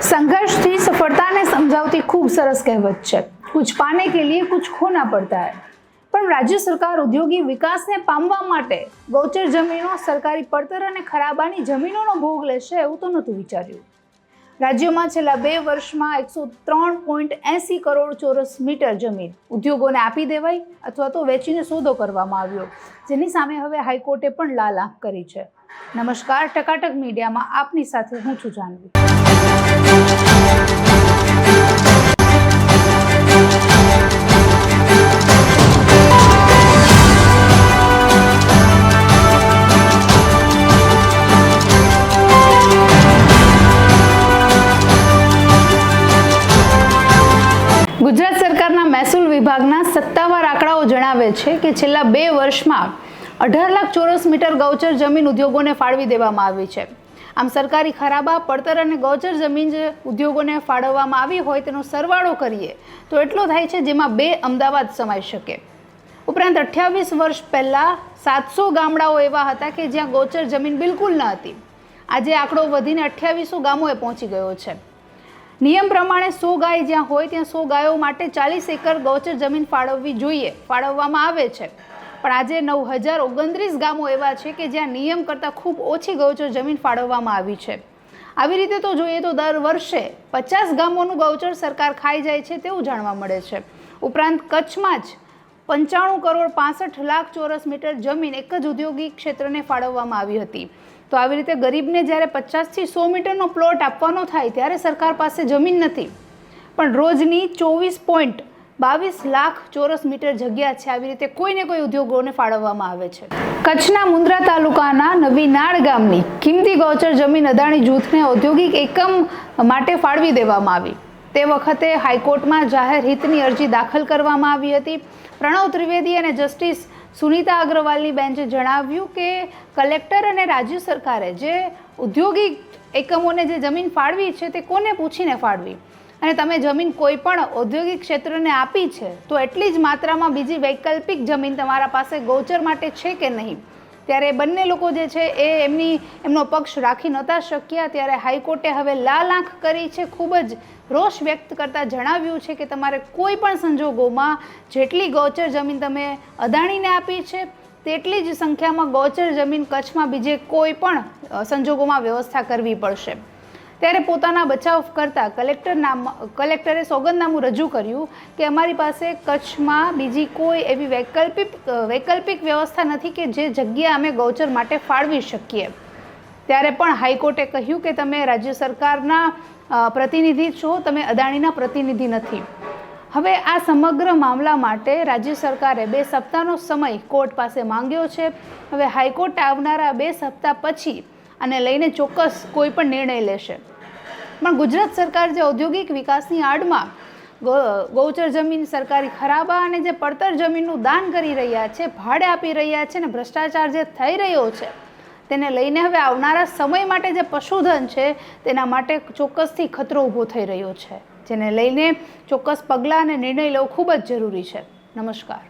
संघर्ष थी सफलता ने समझावती खूब सरस कहवत है, कुछ पाने के लिए कुछ खोना पड़ता है। पर राज्य सरकार औद्योगिक विकास ने पामवा माटे गौचर जमीनों सरकारी પડતર અને ખરાબાની જમીનોનો ભોગ લેશે એવું તો નહોતું વિચાર્યું। રાજ્યમાં છેલ્લા 2 વર્ષમાં 103.80 કરોડ ચોરસ મીટર જમીન ઉદ્યોગોને આપી દેવાઈ અથવા તો વેચીને સોદો કરવામાં આવ્યો, જેની સામે હવે હાઈકોર્ટે પણ લાલ આંખ કરી છે। નમસ્કાર, ટકાટક મીડિયામાં આપની સાથે હું છું જાનવી। ગુજરાત સરકારના મહેસૂલ વિભાગના સત્તાવાર આંકડાઓ જણાવે છે કે છેલ્લા 2 વર્ષમાં 18 લાખ ચોરસ મીટર ગૌચર જમીન ઉદ્યોગોને ફાળવી દેવામાં આવી છે। આમ સરકારી ખરાબા, પડતર અને ગૌચર જમીન જે ઉદ્યોગોને ફાળવવામાં આવી હોય તેનો સરવાળો કરીએ તો એટલો થાય છે જેમાં 2 અમદાવાદ સમાઈ શકે। ઉપરાંત 28 વર્ષ પહેલાં 700 ગામડાઓ એવા હતા કે જ્યાં ગૌચર જમીન બિલકુલ ન હતી। આજે આંકડો વધીને 2800 ગામોએ પહોંચી ગયો છે। નિયમ પ્રમાણે 100 ગાય જ્યાં હોય ત્યાં 100 ગાયો માટે 40 એકર ગૌચર જમીન ફાળવવી જોઈએ, ફાળવવામાં આવે છે। પણ આજે 9029 ગામો એવા છે કે જ્યાં નિયમ કરતાં ખૂબ ઓછી ગૌચર જમીન ફાળવવામાં આવી છે। આવી રીતે તો જોઈએ તો દર વર્ષે 50 ગામોનું ગૌચર સરકાર ખાઈ જાય છે તેવું જાણવા મળે છે। ઉપરાંત કચ્છમાં જ 95 કરોડ 65 લાખ ચોરસ મીટર જમીન એક જ ઔદ્યોગિક ક્ષેત્રને ફાળવવામાં આવી હતી। તો આવી રીતે ગરીબને જ્યારે 50 થી 100 મીટરનો પ્લોટ આપવાનો થાય ત્યારે સરકાર પાસે જમીન નથી, પણ રોજની 24.22 લાખ ચોરસ મીટર જગ્યા છે। આવી રીતે કોઈને કોઈ ઉદ્યોગોને ફાળવવામાં આવે છે। કચ્છના મુન્દ્રા તાલુકાના નવીનાળ ગામની કિંમતી ગૌચર જમીન અદાણી જૂથને ઔદ્યોગિક એકમ માટે ફાળવી દેવામાં આવી। તે વખતે હાઈકોર્ટમાં જાહેર હિતની અરજી દાખલ કરવામાં આવી હતી। પ્રણવ ત્રિવેદી અને જસ્ટિસ સુનીતા અગ્રવાલની બેન્ચે જણાવ્યું કે કલેક્ટર અને રાજ્ય સરકારે જે ઔદ્યોગિક એકમોને જે જમીન ફાળવી છે તે કોને પૂછીને ફાળવી, અને તમે જમીન કોઈ પણ ઔદ્યોગિક ક્ષેત્રને આપી છે તો એટલી જ માત્રામાં બીજી વૈકલ્પિક જમીન તમારા પાસે ગૌચર માટે છે કે નહીં। ત્યારે બંને લોકો જે છે એ એમનો પક્ષ રાખી નહોતા શક્યા। ત્યારે હાઈકોર્ટે હવે લાલ આંખ કરી છે। ખૂબ જ રોષ વ્યક્ત કરતા જણાવ્યું છે કે તમારે કોઈ પણ સંજોગોમાં જેટલી ગૌચર જમીન તમે અદાણીને આપી છે તેટલી જ સંખ્યામાં ગૌચર જમીન કચ્છમાં બીજે કોઈ પણ સંજોગોમાં વ્યવસ્થા કરવી પડશે। ત્યારે પોતાના બચાવ કરતા કલેક્ટરે સોગંદનામું રજૂ કર્યું કે અમારી પાસે કચ્છમાં બીજી કોઈ એવી વૈકલ્પિક વ્યવસ્થા નથી કે જે જગ્યા અમે ગૌચર માટે ફાળવી શકીએ। ત્યારે પણ હાઈકોર્ટે કહ્યું કે તમે રાજ્ય સરકારના પ્રતિનિધિ છો, તમે અદાણીના પ્રતિનિધિ નથી। હવે આ સમગ્ર મામલા માટે રાજ્ય સરકારે 2 સપ્તાહનો સમય કોર્ટ પાસે માંગ્યો છે। હવે હાઈકોર્ટ આવનારા 2 સપ્તાહ પછી આને લઈને ચોક્કસ કોઈ પણ નિર્ણય લેશે। પણ ગુજરાત સરકાર જે ઔદ્યોગિક વિકાસની આડમાં ગૌચર જમીન, સરકારી ખરાબા અને જે પડતર જમીનનું દાન કરી રહ્યા છે, ભાડે આપી રહ્યા છે, ને ભ્રષ્ટાચાર જે થઈ રહ્યો છે તેને લઈને હવે આવનારા સમય માટે જે પશુધન છે તેના માટે ચોક્કસથી ખતરો ઊભો થઈ રહ્યો છે, જેને લઈને ચોક્કસ પગલાં અને નિર્ણય લેવો ખૂબ જ જરૂરી છે। નમસ્કાર।